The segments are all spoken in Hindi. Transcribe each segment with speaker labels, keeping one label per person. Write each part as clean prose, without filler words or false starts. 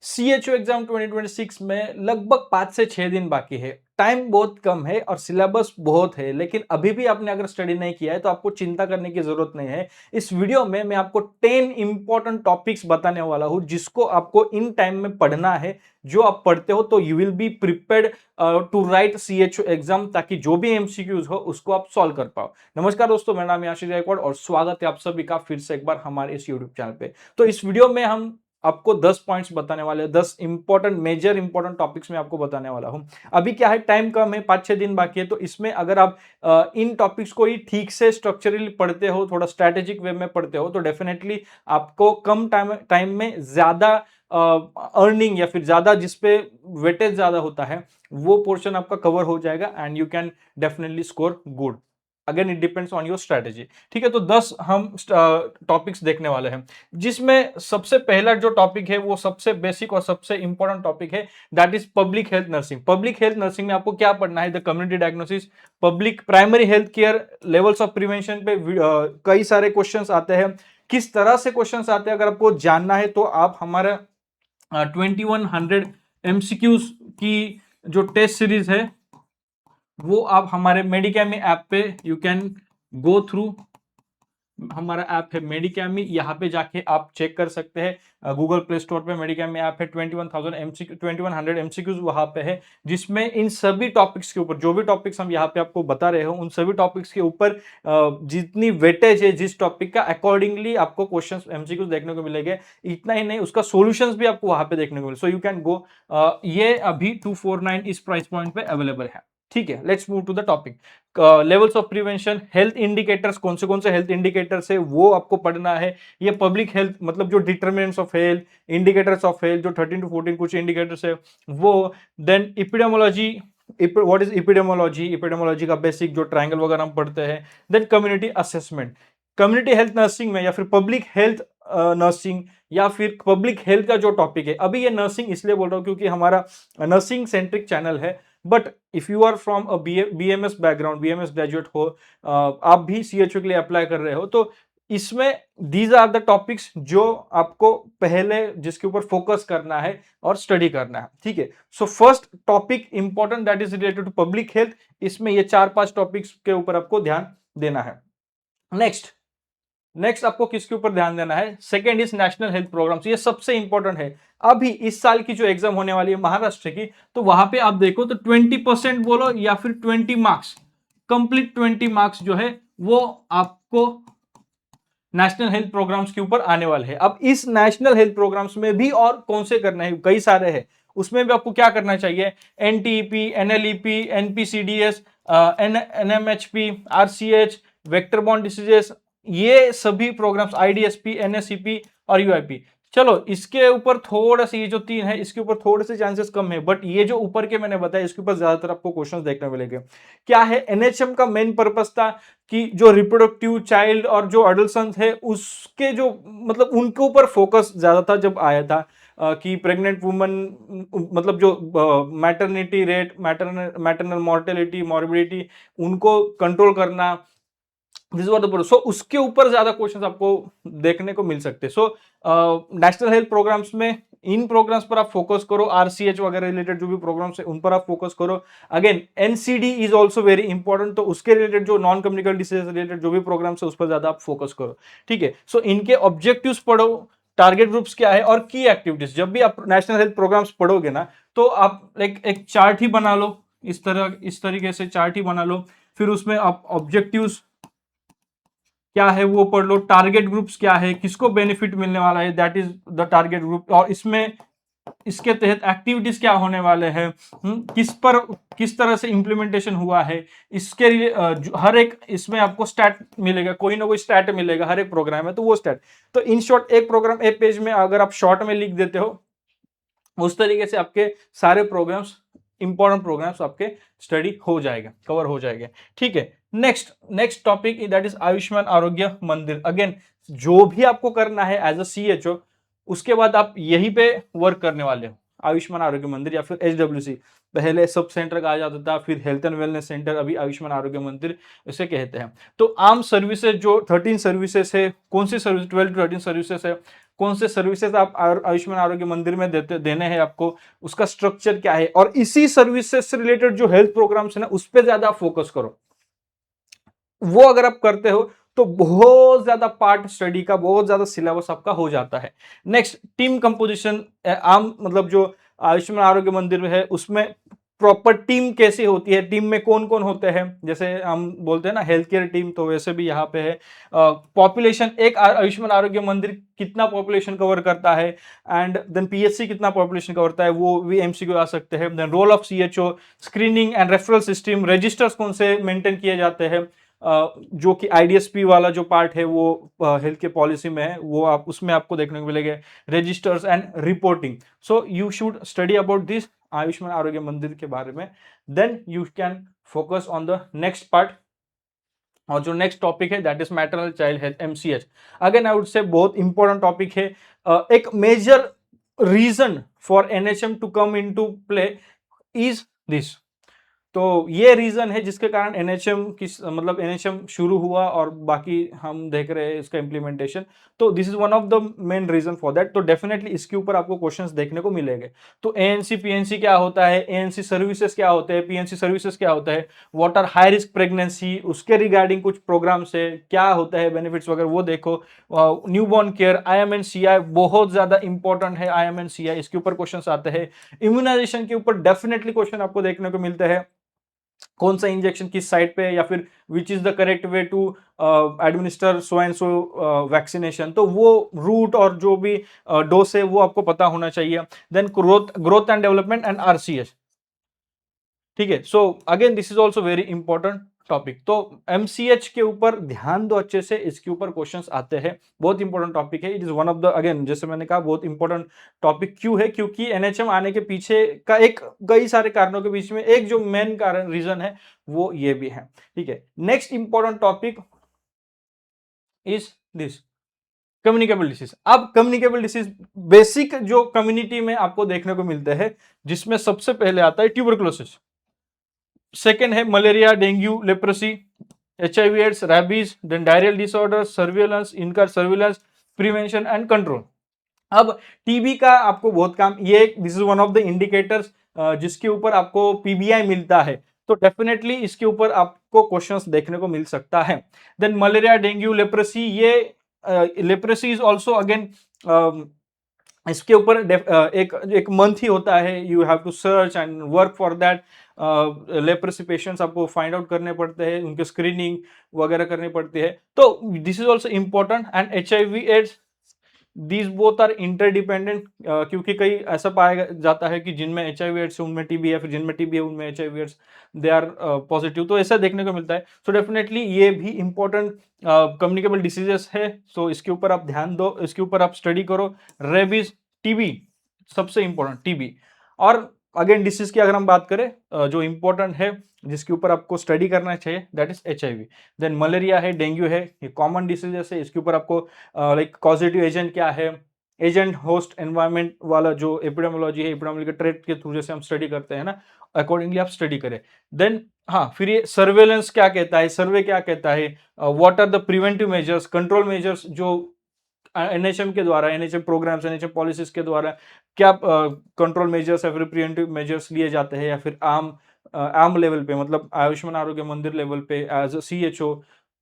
Speaker 1: सीएचओ एग्जाम 2026 में लगभग 5 से 6 दिन बाकी है। टाइम बहुत कम है और सिलेबस बहुत है, लेकिन अभी भी आपने अगर स्टडी नहीं किया है तो आपको चिंता करने की जरूरत नहीं है। इस वीडियो में मैं आपको 10 इंपॉर्टेंट टॉपिक्स बताने वाला हूं जिसको आपको इन टाइम में पढ़ना है। जो आप पढ़ते हो तो you will be prepared to write CHO exam, ताकि जो भी एमसीक्यूज हो उसको आप सॉल्व कर पाओ। नमस्कार दोस्तों, मेरा नाम है आशीष गायकवाड़ और स्वागत है आप सभी का फिर से एक बार हमारे इस यूट्यूब चैनल पे। तो इस वीडियो में हम आपको 10 पॉइंट्स बताने वाले हैं, 10 इंपॉर्टेंट मेजर इंपॉर्टेंट टॉपिक्स में आपको बताने वाला हूं। अभी क्या है, टाइम कम है, 5-6 दिन बाकी है, तो इसमें अगर आप इन टॉपिक्स को ही ठीक से स्ट्रक्चरली पढ़ते हो, थोड़ा स्ट्रैटेजिक वे में पढ़ते हो, तो डेफिनेटली आपको कम टाइम में ज्यादा अर्निंग या फिर ज्यादा जिसपे वेटेज ज्यादा होता है वो पोर्शन आपका कवर हो जाएगा and you can definitely score good. Again it depends on your strategy. ठीक है, तो 10 हम टॉपिक्स देखने वाले हैं, जिसमें सबसे पहला जो टॉपिक है वो सबसे बेसिक और सबसे इंपॉर्टेंट टॉपिक है, that is public health nursing. Public health nursing में आपको क्या पढ़ना है? The community diagnosis, public primary health care, levels of prevention पे कई सारे क्वेश्चंस आते हैं। किस तरह से क्वेश्चंस आते हैं अगर आपको जानना है तो आप हमारा 2100 एमसीक्यूज की जो टेस्ट सीरीज है वो आप हमारे मेडिकैमी ऐप पे यू कैन गो थ्रू। हमारा ऐप है मेडिकैमी, यहाँ पे जाके आप चेक कर सकते हैं। गूगल प्ले स्टोर पे मेडिकैमी ऐप है। 2100 एमसीक्यूज वहां पे है, जिसमें इन सभी टॉपिक्स के ऊपर जो भी टॉपिक्स हम यहाँ पे आपको बता रहे हो उन सभी टॉपिक्स के ऊपर जितनी वेटेज है जिस टॉपिक का, अकॉर्डिंगली आपको क्वेश्चंस एमसीक्यूज देखने को मिलेंगे। इतना ही नहीं, उसका सॉल्यूशंस भी आपको वहां पे देखने को मिले। सो यू कैन गो। ये अभी 249 इस प्राइस पॉइंट पे अवेलेबल है। ठीक है, let's move to the topic. Levels of prevention, health indicators, कौन से हेल्थ इंडिकेटर्स है वो आपको पढ़ना है। ये पब्लिक हेल्थ मतलब जो determinants of health, indicators of health, जो 13 to 14 कुछ इंडिकेटर्स है वो। Then epidemiology, what is epidemiology? Epidemiology का बेसिक जो ट्रायंगल वगैरह हम पढ़ते हैं। Then community assessment, community health nursing में या फिर पब्लिक हेल्थ नर्सिंग या फिर पब्लिक हेल्थ का जो टॉपिक है, अभी ये नर्सिंग इसलिए बोल रहा हूं क्योंकि हमारा नर्सिंग सेंट्रिक चैनल है। But if you are from a BMS background, BMS graduate हो, आप भी सीएचओ के लिए अप्लाई कर रहे हो, तो इसमें दीज आर द टॉपिक्स जो आपको पहले जिसके ऊपर फोकस करना है और स्टडी करना है। ठीक है, so first topic important that is related to public health. इसमें ये 4-5 टॉपिक्स के ऊपर आपको ध्यान देना है। नेक्स्ट आपको किसके ऊपर ध्यान देना है? Second is national health programmes. ये सबसे इंपॉर्टेंट है। अभी इस साल की जो एग्जाम होने वाली है महाराष्ट्र की, तो वहां पे आप देखो तो 20% बोलो या फिर 20 मार्क्स, कंप्लीट 20 मार्क्स जो है वो आपको नेशनल हेल्थ प्रोग्राम्स के ऊपर आने वाले हैं। अब इस नेशनल हेल्थ प्रोग्राम्स में भी और कौन से करने हैं, कई सारे हैं। उसमें भी आपको क्या करना चाहिए? NTEP, NLEP, एनपीसीडीएस, एनएमएचपी, RCH, vector borne diseases, ये सभी प्रोग्राम्स, आईडीएसपी, एनएसईपी और यूआईपी। चलो इसके ऊपर थोड़ा सा, ये जो 3 है इसके ऊपर थोड़े से चांसेस कम है, बट ये जो ऊपर के मैंने बताया इसके ऊपर ज्यादातर आपको क्वेश्चंस देखने मिलेंगे। क्या है, एनएचएम का मेन पर्पस था कि जो रिप्रोडक्टिव चाइल्ड और जो अडल्ट है उसके जो मतलब उनके ऊपर फोकस ज्यादा था जब आया था। कि प्रेग्नेंट वुमन मतलब जो maternity rate, maternal mortality, morbidity, उनको कंट्रोल करना, दिस वाज द। सो उसके ऊपर ज्यादा क्वेश्चंस आपको देखने को मिल सकते हैं। सो नेशनल हेल्थ प्रोग्राम्स में इन प्रोग्राम्स पर आप फोकस करो। आरसीएच वगैरह रिलेटेड जो भी प्रोग्राम्स है उन पर आप फोकस करो। Again NCD is also very important, तो उसके रिलेटेड जो नॉन कम्युनिकल डिसीज रिलेटेड जो भी प्रोग्राम्स है उस पर ज्यादा आप फोकस करो। ठीक है, सो इनके ऑब्जेक्टिव्स पढ़ो, टारगेट ग्रुप्स क्या है और की एक्टिविटीज। जब भी आप नेशनल हेल्थ प्रोग्राम्स पढ़ोगे ना, तो आप लाइक एक चार्ट ही बना लो, इस तरीके से चार्ट ही बना लो। फिर उसमें आप ऑब्जेक्टिव्स क्या है वो पढ़ लो, टारगेट ग्रुप्स क्या है, किसको बेनिफिट मिलने वाला है, that is the target group, और इसमें इसके तहत एक्टिविटीज क्या होने वाले हैं, किस तरह से इंप्लीमेंटेशन हुआ है, इसके लिए हर एक इसमें आपको स्टैट मिलेगा, कोई ना कोई स्टैट मिलेगा, हर एक प्रोग्राम है तो वो स्टैट। तो इन शॉर्ट एक प्रोग्राम एक पेज में अगर आप शॉर्ट में लिख देते हो, उस तरीके से आपके सारे प्रोग्राम्स, इंपॉर्टेंट प्रोग्राम्स आपके स्टडी हो जाएगा, कवर हो जाएगा। ठीक है, next topic that is Ayushman Arogya मंदिर। अगेन जो भी आपको करना है एज अ सीएचओ, उसके बाद आप यहीं पे वर्क करने वाले हो। आयुष्मान आरोग्य मंदिर या फिर एचडब्ल्यूसी, पहले सब सेंटर कहा जाता था, फिर हेल्थ एंड वेलनेस सेंटर, अभी आयुष्मान आरोग्य मंदिर इसे कहते हैं। तो आम सर्विसेज जो 13 सर्विसेज है, कौन सी सर्विस? 12 to 13 सर्विसेज है। कौन से सर्विसेज आप आयुष्मान आरोग्य मंदिर में देने हैं आपको, उसका स्ट्रक्चर क्या है, और इसी सर्विसेज से रिलेटेड जो हेल्थ प्रोग्राम्स है ना उस पर ज्यादा फोकस करो। वो अगर आप करते हो तो बहुत ज्यादा पार्ट स्टडी का, बहुत ज्यादा सिलेबस आपका हो जाता है। Next, team composition. आम मतलब जो आयुष्मान आरोग्य मंदिर में है उसमें प्रॉपर टीम कैसी होती है, टीम में कौन कौन होते हैं, जैसे हम बोलते हैं ना हेल्थ केयर टीम, तो वैसे भी यहाँ पे है। पॉपुलेशन, एक आयुष्मान आरोग्य मंदिर कितना पॉपुलेशन कवर करता है, एंड देन पीएचसी कितना पॉपुलेशन कवर करता है, वो भी एमसीक्यू आ सकते हैं। Then role of CHO, screening and referral system, registers कौन से मेंटेन किए जाते हैं, जो कि आईडीएसपी वाला जो पार्ट है वो हेल्थ के पॉलिसी में है, वो आप उसमें आपको देखने को मिलेगा, registers and reporting. So you should study about this Ayushman Arogya Mandir के बारे में, then you can focus on the next part. और जो नेक्स्ट टॉपिक है that is maternal child health, MCH. Again I would say बहुत इंपॉर्टेंट टॉपिक है। एक major reason for NHM to come into play is this. तो ये रीजन है जिसके कारण एनएचएम की मतलब एनएचएम शुरू हुआ और बाकी हम देख रहे हैं इसका इम्प्लीमेंटेशन। तो this is one of the main reason for that. तो डेफिनेटली इसके ऊपर आपको क्वेश्चंस देखने को मिलेंगे। तो एएनसी पीएनसी क्या होता है, एएनसी सर्विसेज क्या होते हैं, पीएनसी सर्विसेज क्या होता है, what are high risk pregnancy, उसके रिगार्डिंग कुछ प्रोग्राम्स है, क्या होता है बेनिफिट्स वगैरह वो देखो। न्यूबॉर्न केयर, आईएमएनसीआई बहुत ज्यादा इंपॉर्टेंट है, आईएमएनसीआई इसके ऊपर क्वेश्चंस आते हैं। इम्यूनाइजेशन के ऊपर डेफिनेटली क्वेश्चन आपको देखने को मिलते हैं, कौन सा इंजेक्शन किस साइड पे है, या फिर which is the correct way to administer so and so vaccination, तो वो रूट और जो भी डोज है वो आपको पता होना चाहिए। Then growth and development and RCS, ठीक है। So again this is also very important topic. तो एमसीएच के ऊपर ध्यान दो अच्छे से, इसके ऊपर क्वेश्चंस आते हैं, बहुत इंपॉर्टेंट टॉपिक है। It is one of the, again जैसे मैंने कहा बहुत इंपॉर्टेंट टॉपिक क्यों है, क्योंकि एनएचएम आने के पीछे का एक, कई सारे कारणों के बीच में एक जो मेन कारण रीजन है वो ये भी है, ठीक है। Next important topic is this, communicable disease. अब कम्युनिकेबल डिसीज बेसिक जो कम्युनिटी में आपको देखने को मिलते हैं, जिसमें सबसे पहले आता है ट्यूबरकुलोसिस, सेकेंड है malaria, dengue, leprosy, HIV AIDS, rabies, then diarrhoeal disorder, surveillance, इनका सर्विलेंस, प्रिवेंशन एंड कंट्रोल। अब टीबी का आपको बहुत काम, ये this is one of the indicators जिसके ऊपर आपको पीबीआई मिलता है, तो डेफिनेटली इसके ऊपर आपको क्वेश्चंस देखने को मिल सकता है। देन मलेरिया, डेंगू, लेप्रोसी, ये लेप्रोसी इज ऑल्सो अगेन इसके ऊपर एक एक मंथ ही होता है, you have to search and work for that. Leprosy patients आपको फाइंड आउट करने पड़ते हैं, उनके स्क्रीनिंग वगैरह करनी पड़ती है, तो this is also important. And HIV AIDS, these both are interdependent, क्योंकि कई ऐसा पाया जाता है कि जिनमें एचआईवी एड्स उनमें टीबी है, फिर जिनमें टीबी है उनमें HIV AIDS, they are positive, तो ऐसा देखने को मिलता है। सो डेफिनेटली ये भी इंपॉर्टेंट कम्युनिकेबल डिसीजेस है, सो इसके ऊपर आप ध्यान दो, इसके ऊपर आप स्टडी करो। रेबीज, टीबी, सबसे इंपॉर्टेंट टीबी। और अगेन डिसीज की अगर हम बात करें, जो इंपॉर्टेंट है जिसके ऊपर आपको स्टडी करना चाहिए, that is HIV. Then malaria है, डेंगू है, ये कॉमन डिसीजेस है, इसके ऊपर आपको लाइक कॉजेटिव एजेंट क्या है, एजेंट होस्ट एनवायरमेंट वाला जो एपिडेमोलॉजी है, एपिडेमोलॉजिकल ट्रेट के थ्रू जैसे हम स्टडी करते हैं ना, अकॉर्डिंगली आप स्टडी करें। देन हाँ, फिर ये सर्वेलेंस क्या कहता है, सर्वे क्या कहता है, what are the preventive measures, control measures जो एनएचएम के द्वारा, एनएचएम प्रोग्राम्स, एनएचएम पॉलिसीज के द्वारा क्या कंट्रोल मेजर्स या फिर प्रिवेंटिव मेजर्स लिए जाते हैं, या फिर आम लेवल पे, मतलब आयुष्मान आरोग्य मंदिर लेवल पे एज अ सीएचओ,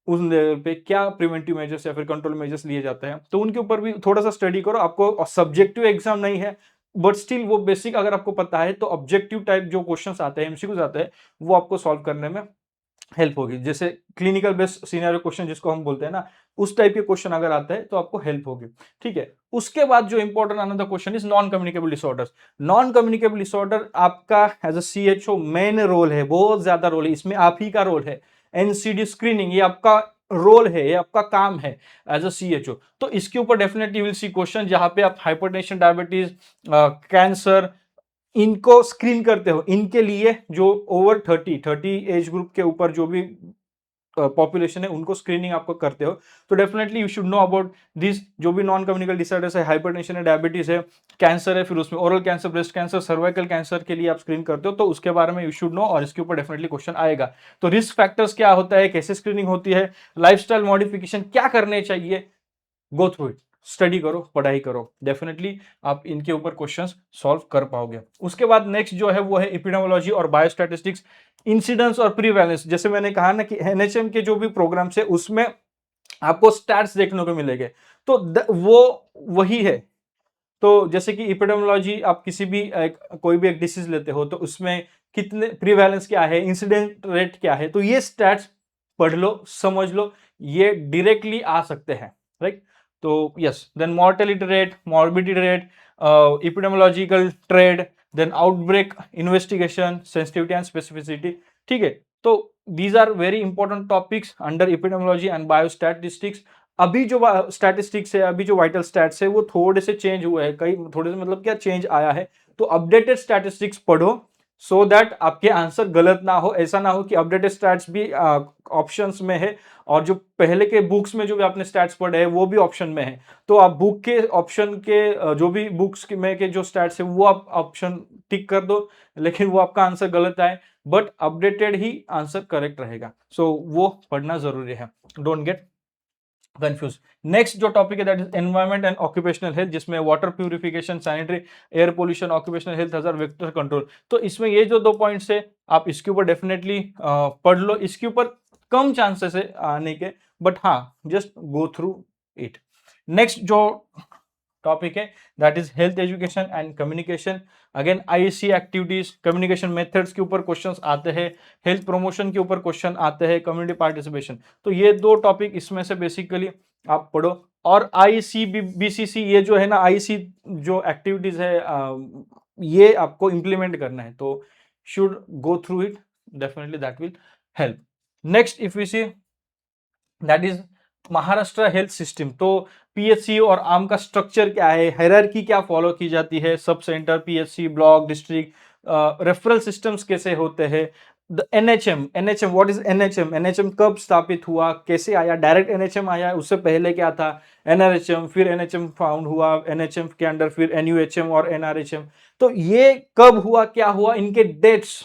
Speaker 1: उस लेवल पे क्या प्रिवेंटिव मेजर्स या फिर कंट्रोल मेजर्स लिए जाते हैं, तो उनके ऊपर भी थोड़ा सा स्टडी करो। आपको सब्जेक्टिव एग्जाम नहीं है, बट स्टिल वो बेसिक अगर आपको पता है तो ऑब्जेक्टिव टाइप जो क्वेश्चंस आते हैं, एमसीक्यूज आते हैं, वो आपको सॉल्व करने में हेल्प होगी। जैसे क्लिनिकल बेस्ड सिनेरियो क्वेश्चन जिसको हम बोलते हैं ना, उस टाइप के क्वेश्चन अगर आते हैं तो आपको हेल्प होगी, ठीक है। उसके बाद जो important another question is non communicable disorders. Non communicable disorder आपका as a CHO main role है, बहुत ज्यादा रोल है, इसमें आप ही का रोल है। एनसीडी स्क्रीनिंग, ये आपका रोल है, ये आपका काम है एज अ सीएचओ। तो इसके ऊपर डेफिनेटली विल सी क्वेश्चन जहां पे आप हाइपरटेंशन, डायबिटीज, कैंसर, इनको स्क्रीन करते हो, इनके लिए जो ओवर 30 एज ग्रुप के ऊपर जो भी पॉपुलेशन है उनको स्क्रीनिंग आपको करते हो, तो definitely you should know about this. जो भी नॉन कम्युनिकेबल डिसऑर्डर्स है, हाइपरटेंशन है, डायबिटीज है, कैंसर है, फिर उसमें oral cancer, breast cancer, cervical cancer के लिए आप स्क्रीन करते हो, तो उसके बारे में यू शुड नो, और इसके ऊपर डेफिनेटली क्वेश्चन आएगा। तो रिस्क फैक्टर्स क्या होता है, कैसे स्क्रीनिंग होती है, लाइफस्टाइल मॉडिफिकेशन क्या करने चाहिए, गो थ्रू इट। स्टडी करो, पढ़ाई करो, डेफिनेटली आप इनके ऊपर क्वेश्चंस सॉल्व कर पाओगे। उसके बाद नेक्स्ट जो है वो है एपिडेमोलॉजी और बायोस्टैटिस्टिक्स, इंसिडेंस और प्रीवैलेंस। जैसे मैंने कहा ना कि एनएचएम के जो भी प्रोग्राम्स है उसमें आपको स्टैट्स देखने को मिलेंगे, तो वो वही है। तो जैसे कि एपिडेमियोलॉजी, आप किसी भी कोई भी एक डिसीज लेते हो तो उसमें कितने प्रीवैलेंस क्या है, इंसिडेंट रेट क्या है, तो ये स्टैट्स पढ़ लो, समझ लो, ये डायरेक्टली आ सकते हैं, राइट। तो yes, then mortality rate, morbidity rate, epidemiological trend, then outbreak investigation, sensitivity and specificity, ठीक है। तो these are very important topics under epidemiology and biostatistics. अभी जो स्टैटिस्टिक्स है, अभी जो वाइटल स्टैट्स है वो थोड़े से चेंज हुए हैं, कई थोड़े से मतलब क्या चेंज आया है, तो अपडेटेड स्टैटिस्टिक्स पढ़ो सो दैट आपके आंसर गलत ना हो। ऐसा ना हो कि अपडेटेड स्टैट्स भी ऑप्शंस में है और जो पहले के बुक्स में जो भी आपने स्टैट्स पढ़े हैं वो भी ऑप्शन में है, तो आप बुक के ऑप्शन के जो भी बुक्स में के जो स्टैट्स है वो आप ऑप्शन टिक कर दो, लेकिन वो आपका आंसर गलत आए, बट अपडेटेड ही आंसर करेक्ट रहेगा। सो वो पढ़ना जरूरी है, डोंट गेट कंफ्यूज। नेक्स्ट जो टॉपिक है that is environment and occupational health, जिसमें water purification, sanitary, air pollution, occupational health hazard, vector control. तो इसमें ये जो 2 पॉइंट्स है आप इसके ऊपर डेफिनेटली पढ़ लो। इसके ऊपर कम चांसेस है आने के, बट हाँ, just go through it. Next जो टॉपिक है that is health education and communication. Again IC activities, communication methods के ऊपर क्वेश्चंस आते हैं, हेल्थ प्रमोशन के ऊपर क्वेश्चन आते हैं, कम्युनिटी पार्टिसिपेशन। तो ये 2 टॉपिक इसमें से बेसिकली आप पढ़ो। और आईसी बीसीसी, ये जो है ना आईसी जो एक्टिविटीज है ये आपको इंप्लीमेंट करना है, तो should go through it, definitely that will help. Next if we see that is Maharashtra health system. तो पीएचसी और आम का स्ट्रक्चर क्या है, हायरार्की क्या फॉलो की जाती है, sub centre, PHC, block, district, referral systems कैसे होते हैं, the NHM, what is NHM, NHM कब स्थापित हुआ, कैसे आया, डायरेक्ट एनएचएम आया, उससे पहले क्या था एनआरएचएम, फिर एनएचएम फाउंड हुआ, एनएचएम के अंडर फिर एनयूएचएम और एनआरएचएम। तो ये कब हुआ, क्या हुआ, इनके डेट्स,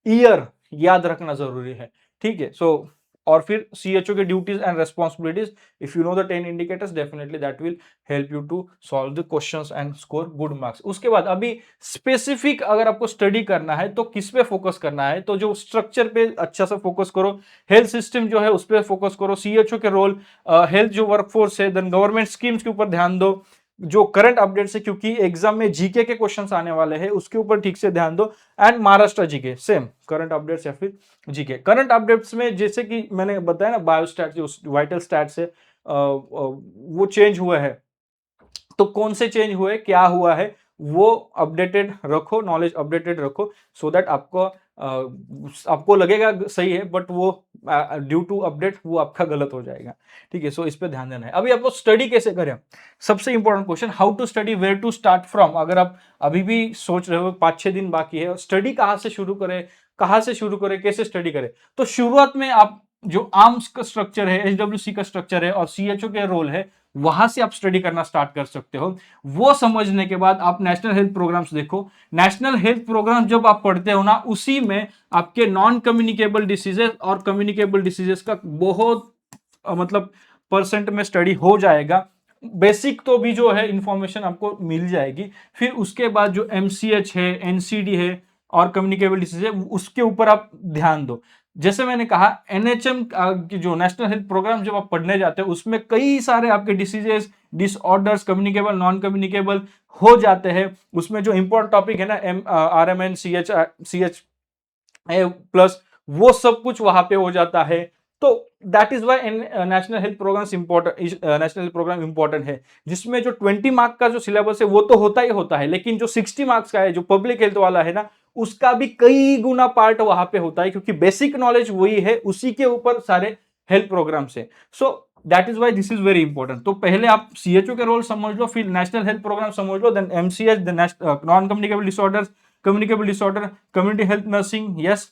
Speaker 1: ईयर याद रखना जरूरी है, ठीक है। सो और फिर सीएचओ के duties and responsibilities, if you know the 10 indicators, definitely that will help you to solve the questions and score good marks. उसके बाद अभी स्पेसिफिक अगर आपको स्टडी करना है तो किस पे फोकस करना है, तो जो स्ट्रक्चर पे अच्छा सा फोकस करो, हेल्थ सिस्टम जो है उस पर फोकस करो, सीएचओ के रोल, हेल्थ जो वर्कफोर्स है, देन गवर्नमेंट स्कीम्स के ऊपर ध्यान दो, जो करंट अपडेट्स है क्योंकि एग्जाम में जीके के क्वेश्चंस आने वाले हैं उसके ऊपर ठीक से ध्यान दो, and Maharashtra GK same current updates या फिर जीके। करंट अपडेट्स में जैसे कि मैंने बताया ना बायोस्टैट जो वाइटल स्टैट्स है वो चेंज हुआ है, तो कौन से चेंज हुए, क्या हुआ है, वो अपडेटेड रखो, नॉलेज अपडेटेड रखो, सो दैट आपको लगेगा सही है बट वो ड्यू टू अपडेट वो आपका गलत हो जाएगा, ठीक है। सो इस पे ध्यान देना है। अभी आपको स्टडी कैसे करें, सबसे important question, how to study, where to start from. अगर आप अभी भी सोच रहे हो 5-6 दिन बाकी है, स्टडी कहाँ से शुरू करें, कैसे स्टडी करें, तो शुरुआत में आप जो आर्म्स का स्ट्रक्चर है, एचडब्ल्यूसी का स्ट्रक्चर है और सीएचओ के रोल है, वहां से आप स्टडी करना स्टार्ट कर सकते हो। वो समझने के बाद आप नेशनल हेल्थ प्रोग्राम्स देखो। नेशनल हेल्थ प्रोग्राम जब आप पढ़ते हो ना, उसी में आपके नॉन कम्युनिकेबल डिसीजेस और कम्युनिकेबल डिसीजेस का बहुत मतलब परसेंट में स्टडी हो जाएगा। बेसिक तो भी जो है इंफॉर्मेशन आपको मिल जाएगी, फिर उसके बाद जो एमसीएच है, एनसीडी है और कम्युनिकेबल डिसीज है उसके ऊपर आप ध्यान दो। जैसे मैंने कहा एनएचएम की जो नेशनल हेल्थ प्रोग्राम जब आप पढ़ने जाते हो उसमें कई सारे आपके diseases, disorders, communicable, non communicable हो जाते हैं। उसमें जो इंपॉर्टेंट टॉपिक है ना आरएमएन, सीएच प्लस, वो सब कुछ वहां पे हो जाता है। तो that is why national health programme important है, जिसमें जो 20 मार्क का जो सिलेबस है वो तो होता ही होता है, लेकिन जो 60 मार्क्स का है जो पब्लिक हेल्थ वाला है ना, उसका भी कई गुना पार्ट वहां पे होता है, क्योंकि बेसिक नॉलेज वही है, उसी के ऊपर सारे हेल्थ प्रोग्राम है। So that is why this is very important. तो पहले आप सीएचओ के रोल समझ लो, फिर नेशनल हेल्थ प्रोग्राम समझ लो, then MCH, non communicable disorder, community health nursing, yes,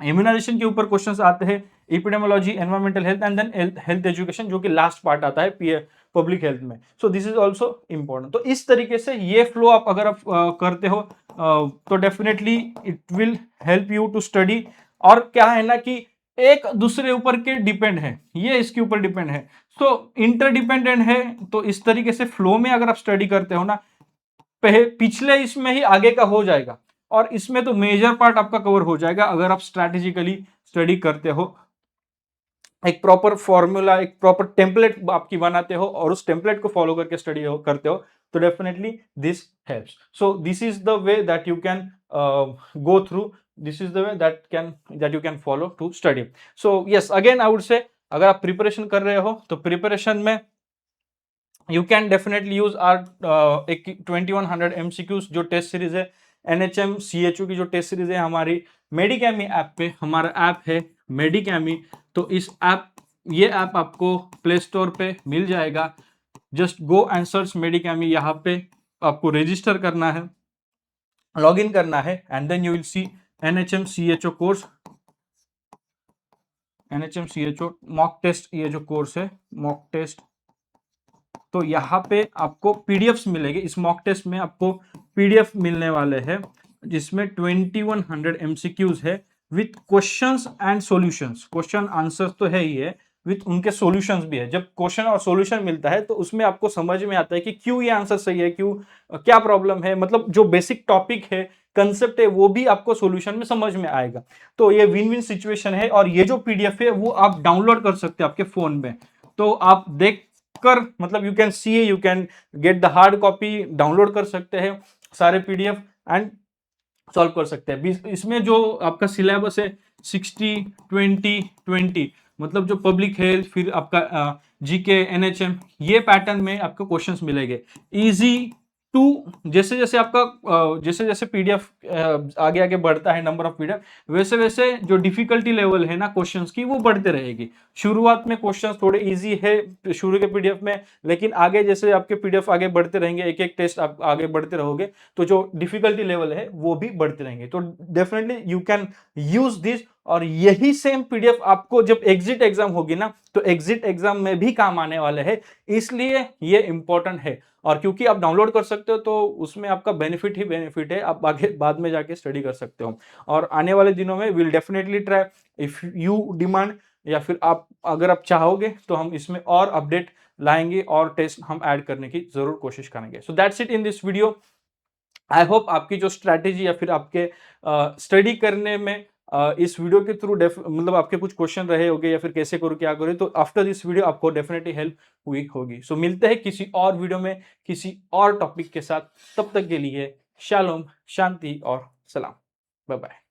Speaker 1: immunisation के ऊपर क्वेश्चंस आते हैं, epidemiology, environmental health and then health education, जो कि लास्ट पार्ट आता है पब्लिक हेल्थ में। So this is also important. तो इस तरीके से ये फ्लो आप अगर आप करते हो तो definitely it will help you to study. और क्या है ना कि एक दूसरे ऊपर के डिपेंड है, ये इसके ऊपर डिपेंड है। तो इंटरडिपेंडेंट है, तो इस तरीके से फ्लो में अगर आप स्टडी करते हो ना, पिछले इसमें ही आगे का हो जाएगा, और इसमें तो मेजर पार्ट आपका कवर हो जाएगा अगर आप स्ट्रैटेजिकली स्टडी करते हो, एक प्रॉपर फॉर्मूला, एक प्रॉपर टेम्पलेट आपकी बनाते हो और उस टेम्पलेट को फॉलो करके स्टडी करते हो, तो definitely this helps. So this is the way that you can go through, this is the way that you can follow to study. So yes, again I would say, अगर आप प्रिपरेशन कर रहे हो तो प्रिपरेशन में you can definitely use our एक 2100 MCQs जो टेस्ट सीरीज है, NHM CHU की जो टेस्ट सीरीज है हमारी मेडिकैमी ऐप पे, हमारा ऐप है मेडिकैमी. तो इस ऐप, ये ऐप आपको प्ले स्टोर पे मिल जाएगा. जस्ट गो एंड सर्च मेडिकैमी, यहाँ पे आपको रजिस्टर करना है, लॉग इन करना है, and then you will see NHM CHO course, NHM CHO mock test, ये जो कोर्स है मॉक टेस्ट. तो यहाँ पे आपको पीडीएफ्स मिलेंगे, इस मॉक टेस्ट में आपको पीडीएफ मिलने वाले हैं जिसमें 2100 MCQs है with questions and solutions. Question answers तो है ही है, विथ उनके सॉल्यूशंस भी है. जब क्वेश्चन और सॉल्यूशन मिलता है तो उसमें आपको समझ में आता है कि क्यों ये आंसर सही है, क्यों, क्या प्रॉब्लम है, मतलब जो बेसिक टॉपिक है, कंसेप्ट है, वो भी आपको सॉल्यूशन में समझ में आएगा. तो ये विन विन सिचुएशन है, और ये जो पीडीएफ है वो आप डाउनलोड कर सकते हैं आपके फोन में. तो आप देख कर, मतलब you can see, you can get the hard copy, download कर सकते हैं सारे पीडीएफ एंड सॉल्व कर सकते हैं. इसमें जो आपका सिलेबस है 60-20-20, मतलब जो पब्लिक है, फिर आपका जीके, NHM, ये पैटर्न में आपको क्वेश्चंस मिलेंगे. इजी टू, जैसे जैसे आपका जैसे जैसे पीडीएफ आगे आगे बढ़ता है, नंबर ऑफ पीडीएफ, वैसे वैसे जो डिफिकल्टी लेवल है ना क्वेश्चंस की, वो बढ़ते रहेगी. शुरुआत में क्वेश्चंस थोड़े इजी है शुरू के पीडीएफ में, लेकिन आगे जैसे आपके पीडीएफ आगे बढ़ते रहेंगे, एक एक टेस्ट आप आगे बढ़ते रहोगे, तो जो डिफिकल्टी लेवल है वो भी बढ़ते रहेंगे. तो definitely you can use this, और यही सेम पीडीएफ आपको जब एग्जिट एग्जाम होगी ना, तो एग्जिट एग्जाम में भी काम आने वाले हैं. इसलिए ये इंपॉर्टेंट है, और क्योंकि आप डाउनलोड कर सकते हो तो उसमें आपका बेनिफिट ही बेनिफिट है, आप आगे बाद में जाके स्टडी कर सकते हो. और आने वाले दिनों में will definitely try, if you demand, या फिर आप अगर आप चाहोगे तो हम इसमें और अपडेट लाएंगे और टेस्ट हम ऐड करने की जरूर कोशिश करेंगे. So that's it in this video. I hope आपकी जो स्ट्रैटेजी या फिर आपके स्टडी करने में इस वीडियो के थ्रू मतलब आपके कुछ क्वेश्चन रहे होंगे, या फिर कैसे करूँ, क्या करूँ, तो आफ्टर दिस वीडियो आपको डेफिनेटली हेल्प हुई होगी. सो मिलते हैं किसी और वीडियो में किसी और टॉपिक के साथ. तब तक के लिए शालोम, शांति और सलाम. Bye bye.